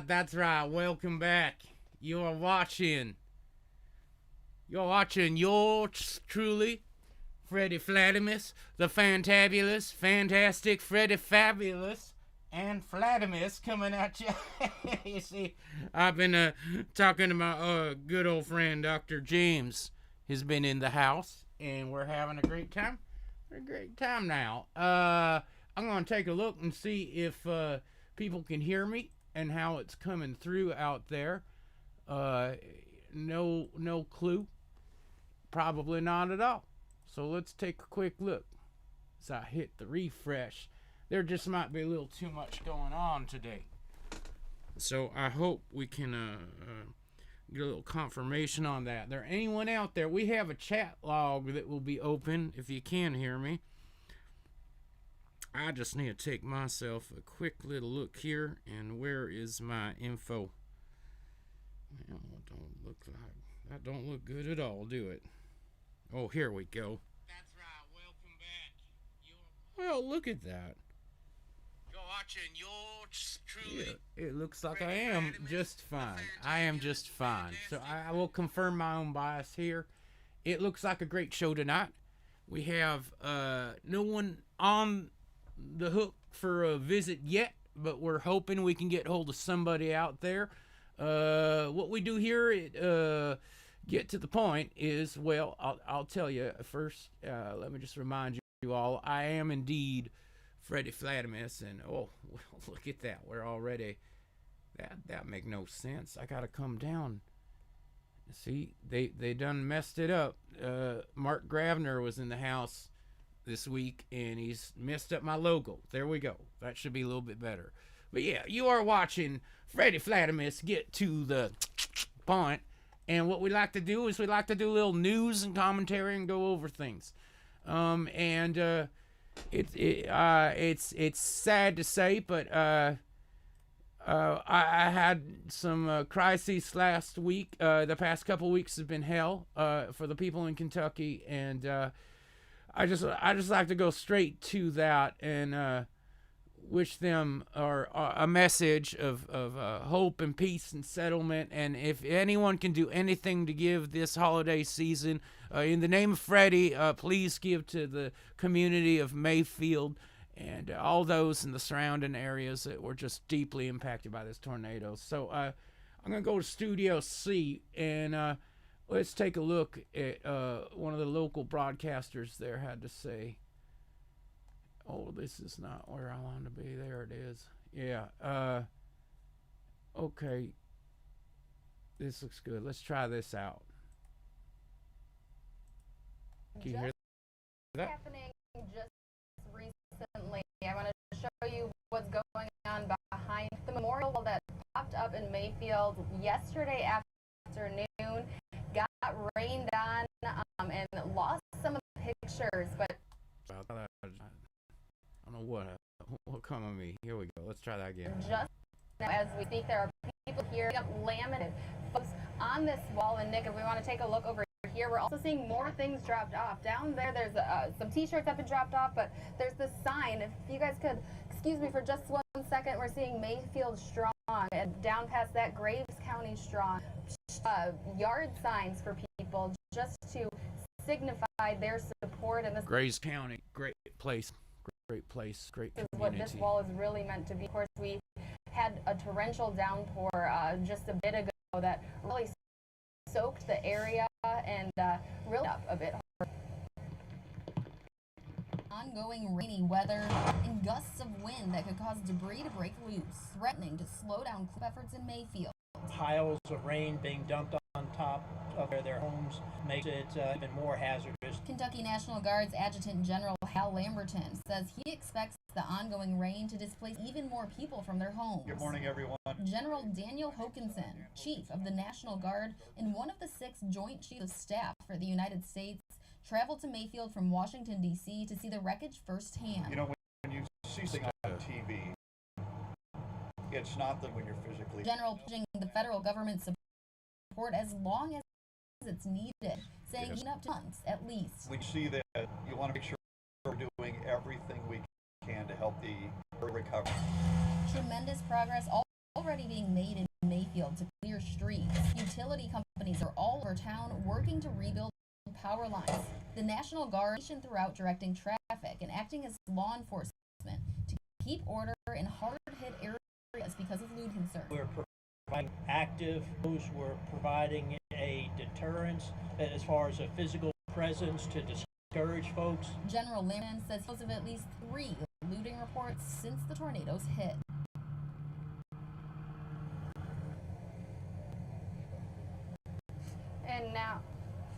That's right. Welcome back. You're watching yours truly, Freddy Flattemus, the fantabulous, fantastic Freddy Fabulous, and Flattemus coming at you. You see, I've been talking to my good old friend Dr. James. Has been in the house, and we're having a great time. A great time now. I'm gonna take a look and see if people can hear me and how it's coming through out there. No clue. Probably not at all. So let's take a quick look. As I hit the refresh, there just might be a little too much going on today. So I hope we can get a little confirmation on that. There anyone out there? We have a chat log that will be open if you can hear me. I just need to take myself a quick little look here, and where is my info? That don't look good at all, do it? Oh, here we go. That's right. Welcome back. Well, look at that. You're watching yours truly. Yeah, it looks like I am just fine. I am just fine. So I will confirm my own bias here. It looks like a great show tonight. We have no one on the hook for a visit yet, but we're hoping we can get hold of somebody out there. What we do here, get to the point, is, well, I'll tell you first. Let me just remind you all, I am indeed Freddy Flattemus, and oh, look at that. We're already, that make no sense. I gotta come down. See, they done messed it up. Mark Gravner was in the house this week, and he's messed up my logo. There we go. That should be a little bit better. But yeah, you are watching Freddy Flattemus get to the point. And what we like to do is we like to do a little news and commentary and go over things. It's sad to say, but I had some crises last week. The past couple weeks have been hell for the people in Kentucky, and I just like to go straight to that and wish them a message of hope and peace and settlement. And if anyone can do anything to give this holiday season, in the name of Freddy, please give to the community of Mayfield and all those in the surrounding areas that were just deeply impacted by this tornado. So I'm going to go to Studio C, and let's take a look at one of the local broadcasters there had to say. Oh, this is not where I want to be. There it is. Yeah. Okay. This looks good. Let's try this out. Can you hear that? Happening just recently. I want to show you what's going on behind the memorial wall that popped up in Mayfield yesterday afternoon. Got rained on and lost some of the pictures, but I don't know what come on me. Here we go. Let's try that again. Just now, as we speak, there are people here laminated folks on this wall. And Nick, if we want to take a look over here, we're also seeing more things dropped off. Down there, there's some T-shirts have been dropped off, but there's this sign. If you guys could excuse me for just 1 second, we're seeing Mayfield Strong, and down past that, Graves County Strong. Yard signs for people just to signify their support. And this Graves County, great place. Great place, great community. This is what this wall is really meant to be. Of course, we had a torrential downpour just a bit ago that really soaked the area and really up a bit. Ongoing rainy weather and gusts of wind that could cause debris to break loose, threatening to slow down cleanup efforts in Mayfield. Piles of rain being dumped on top of their homes makes it even more hazardous. Kentucky National Guard's Adjutant General Hal Lamberton says he expects the ongoing rain to displace even more people from their homes. Good morning, everyone. General Daniel Hokanson, Chief of the National Guard and one of the 6 Joint Chiefs of Staff for the United States, traveled to Mayfield from Washington, D.C. to see the wreckage firsthand. You know, when you see things on TV, it's not that when you're physically... General pushing the federal government support as long as it's needed, saying even up to months at least. We see that you want to make sure we're doing everything we can to help the recovery. Tremendous progress all already being made in Mayfield to clear streets. Utility companies are all over town working to rebuild power lines. The National Guard is throughout directing traffic and acting as law enforcement to keep order in hard-hit areas because of lewd concerns. We're providing active crews. We're providing a deterrence as far as a physical presence to discourage folks. General Lamon says he knows of at least 3 looting reports since the tornadoes hit. And now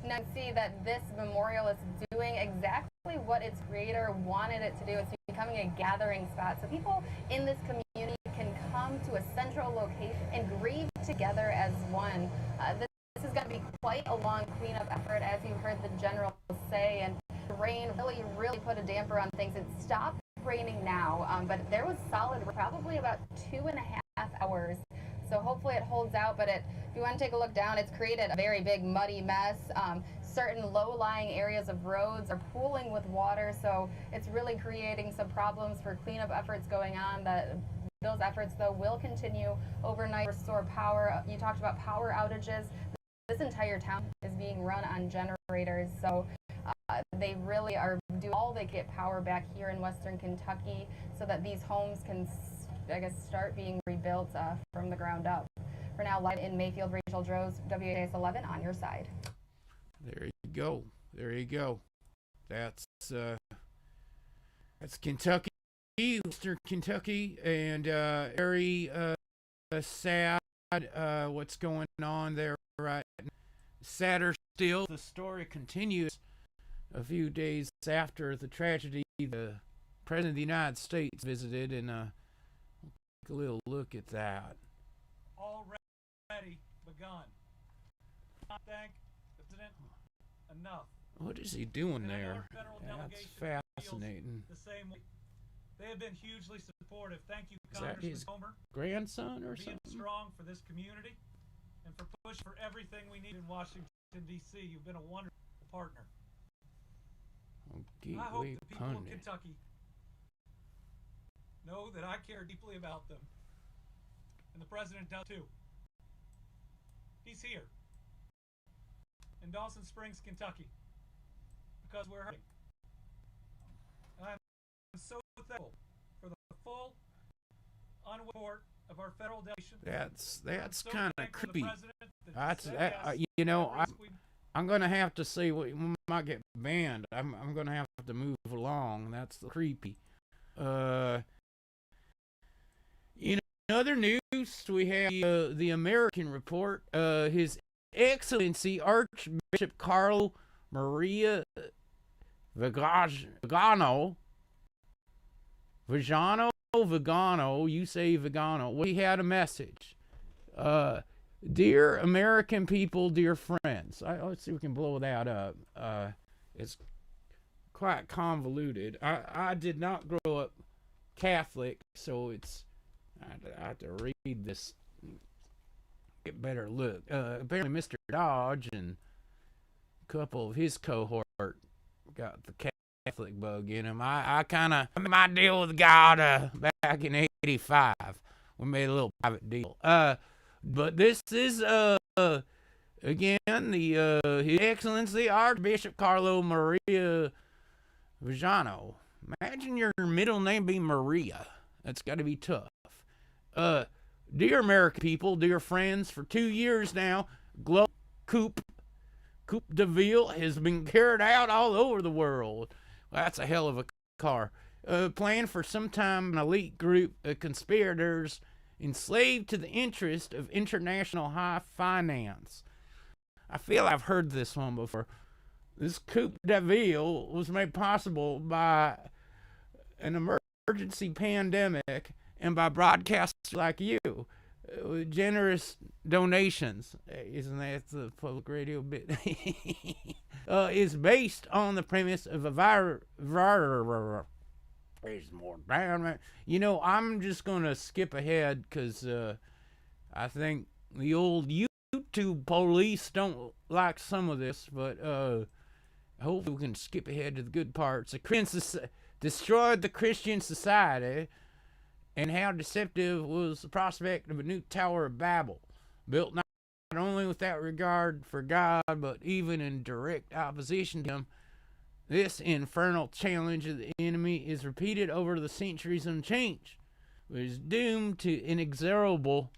you see that this memorial is doing exactly what its creator wanted it to do. It's becoming a gathering spot. So people in this community can come to a central location and grieve together as one. This is going to be quite a long cleanup effort, as you heard the general say, and the rain really put a damper on things. It stopped raining now, but there was solid, probably about 2.5 hours. So hopefully it holds out, but if you want to take a look down, it's created a very big muddy mess. Certain low-lying areas of roads are pooling with water, so it's really creating some problems for cleanup efforts going on. Those efforts, though, will continue overnight, restore power. You talked about power outages. This entire town is being run on generators, so they really are doing all they get power back here in Western Kentucky so that these homes can, I guess, start being rebuilt from the ground up. For now, live in Mayfield, Rachel Droz, WAS 11 on your side. There you go. There you go. That's Kentucky, Western Kentucky, and very sad what's going on there right now. Sadder still, the story continues a few days after the tragedy. The President of the United States visited, and take a little look at that. Already begun. I thank President enough. What is he doing there? That's fascinating. The same way. They have been hugely supportive. Thank you, Is that Congressman his Homer, grandson or for being something? strong for this community and for pushing for everything we need in Washington, D.C. You've been a wonderful partner. Oh, I hope Gateway the people of Pundit. Kentucky know that I care deeply about them. And the President does too. He's here in Dawson Springs, Kentucky, because we're hurting. I'm so thankful for the full support of our federal delegation. That's So kind of thankful to the creepy. President that That's said that. yes You know, at risk we- I'm gonna have to say we might get banned. I'm gonna have to move along. That's creepy. In other news, we have the American report. His Excellency Archbishop Carlo Maria Vigano. You say Vigano. We had a message. Dear American people, dear friends. Let's see if we can blow that up. It's quite convoluted. I did not grow up Catholic, so I have to read this, get better look. Apparently Mr. Dodge and a couple of his cohort got the Catholic bug in him. I made my deal with God back in '85. We made a little private deal. But this is again His Excellency Archbishop Carlo Maria Vigano. Imagine your middle name being Maria. That's got to be tough. Dear American people, dear friends, for 2 years now, Global Coupe de Ville has been carried out all over the world. Well, that's a hell of a car. Planned for some time an elite group of conspirators enslaved to the interest of international high finance. I feel I've heard this one before. This coup de ville was made possible by an emergency pandemic and by broadcasters like you, with generous donations. Isn't that the public radio bit? Is based on the premise of a There's more. You know, I'm just going to skip ahead because I think the old YouTube police don't like some of this, but hopefully we can skip ahead to the good parts. The Christians destroyed the Christian society and how deceptive was the prospect of a new Tower of Babel, built not only without regard for God, but even in direct opposition to him. This infernal challenge of the enemy is repeated over the centuries unchanged, but is doomed to inexorable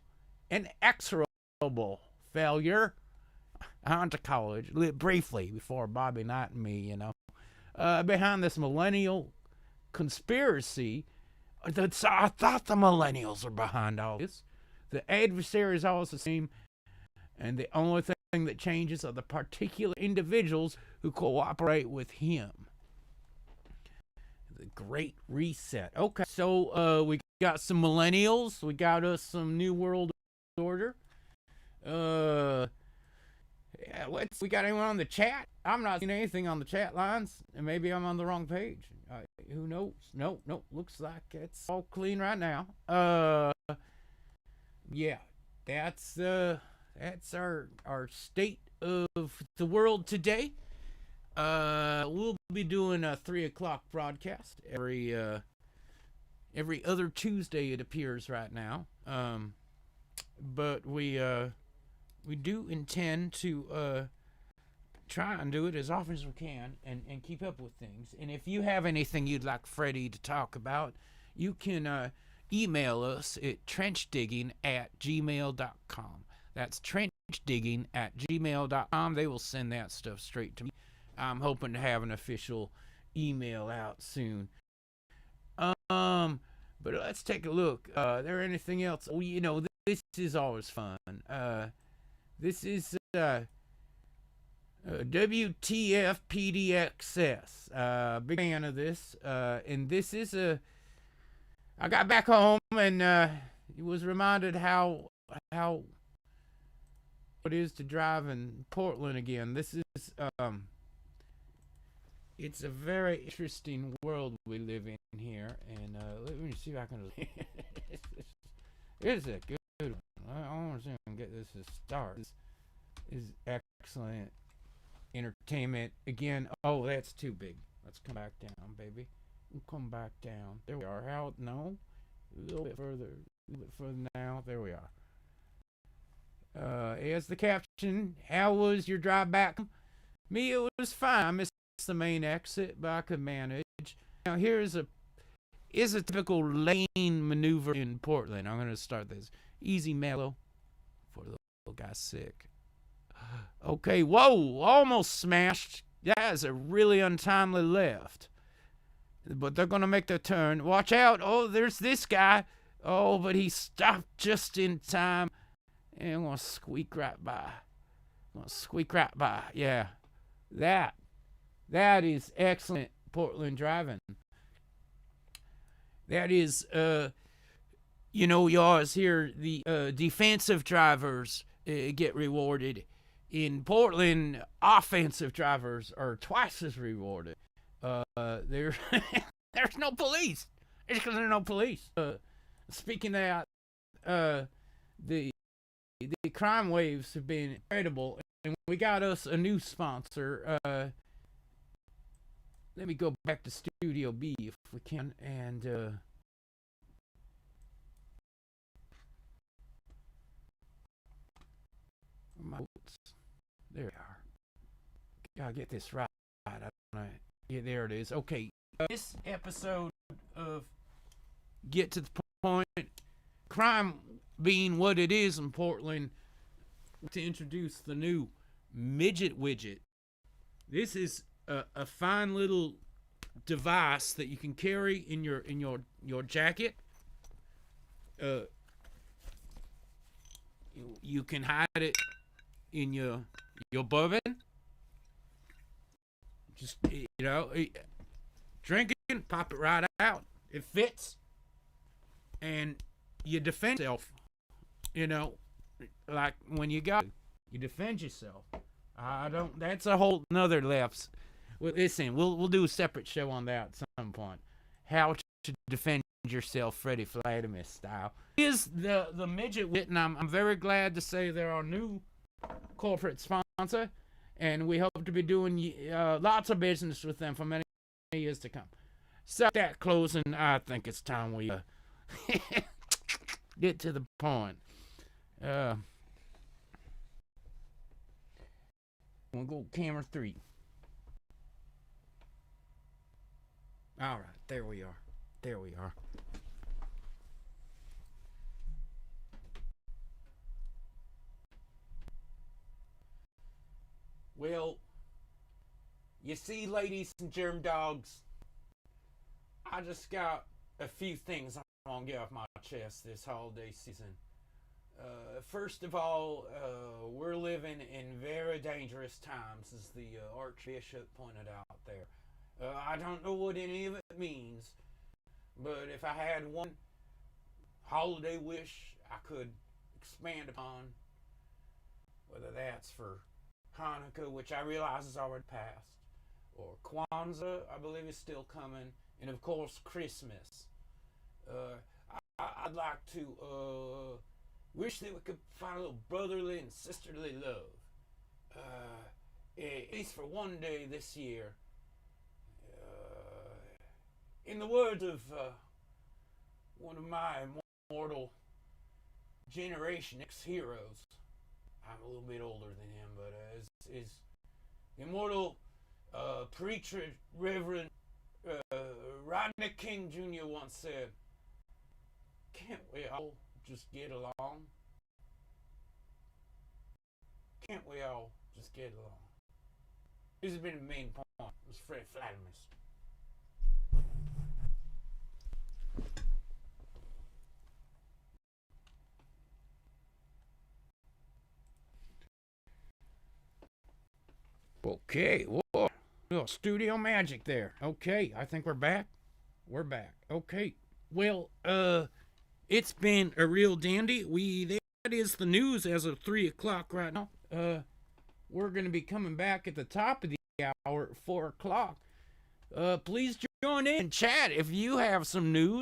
failure. I went to college briefly before Bobby Knight and me, behind this millennial conspiracy. I thought the millennials are behind all this. The adversary is always the same, and the only thing that changes are the particular individuals who cooperate with him. The Great Reset. Okay, so we got some millennials. We got us some New World Order. We got anyone on the chat? I'm not seeing anything on the chat lines, and maybe I'm on the wrong page. Who knows? No, looks like it's all clean right now. Yeah, that's our state of the world today. We'll be doing a 3:00 broadcast every other Tuesday, it appears right now. But we do intend to try and do it as often as we can and keep up with things. And if you have anything you'd like Freddy to talk about, you can email us at trenchdigging@gmail.com. That's trenchdigging@gmail.com. They will send that stuff straight to me. I'm hoping to have an official email out soon. But let's take a look. There anything else? Oh, this is always fun. This is WTF PDXS. Big fan of this. And this is I got back home and was reminded how it is to drive in Portland again. This is it's a very interesting world we live in here, and let me see if I can. It's a good one. I want to see if I can get this to start. This is excellent entertainment again. Oh, that's too big. Let's come back down, baby. We'll come back down. There we are. How? No, a little bit further now. There we are. As the caption, how was your drive back? Me, it was fine. I missed the main exit, but I could manage. Now here's a typical lane maneuver in Portland. I'm gonna start this easy mellow for the little guy sick. Okay, whoa, almost smashed. That is a really untimely left. But they're gonna make the turn. Watch out! Oh, there's this guy. Oh, but he stopped just in time. And I'm gonna squeak right by. Yeah, that is excellent Portland driving. That is, you always hear the defensive drivers get rewarded. In Portland, offensive drivers are twice as rewarded. There's no police. It's because there's no police. Speaking of that, the crime waves have been incredible, and we got us a new sponsor. Let me go back to Studio B if we can, and there we are. Gotta get this right. Yeah, there it is. Okay, this episode of Get to the Point, crime being what it is in Portland, to introduce the new Midget Widget. This is a fine little device that you can carry in your jacket. You can hide it in your bourbon. Just drinking, pop it right out. It fits, and you defend yourself. Like when you defend yourself. That's a whole nother left. Well, listen, we'll do a separate show on that at some point. How to defend yourself, Freddy Flattemus style. Is the Midget Widget, and I'm very glad to say they're our new corporate sponsor, and we hope to be doing lots of business with them for many years to come. So that closing, I think it's time we Get to the point. We'll go camera 3. All right, there we are. There we are. Well, you see, ladies and germ dogs, I just got a few things I want to get off my chest this holiday season. First of all, we're living in very dangerous times, as the Archbishop pointed out there. I don't know what any of it means, but if I had one holiday wish I could expand upon, whether that's for Hanukkah, which I realize is already passed, or Kwanzaa, I believe is still coming, and of course Christmas. I'd like to wish that we could find a little brotherly and sisterly love, at least for one day this year. In the words of one of my immortal Generation X heroes, I'm a little bit older than him, but as immortal preacher Reverend Rodney King Jr. once said, "Can't we all just get along? Can't we all just get along?" This has been the main point. It was Freddy Flattemus. Okay, whoa, little studio magic there. Okay, I think we're back. We're back. Okay, well, it's been a real dandy. That is the news as of 3 o'clock right now. We're going to be coming back at the top of the hour at 4 o'clock. Please join in and chat if you have some news.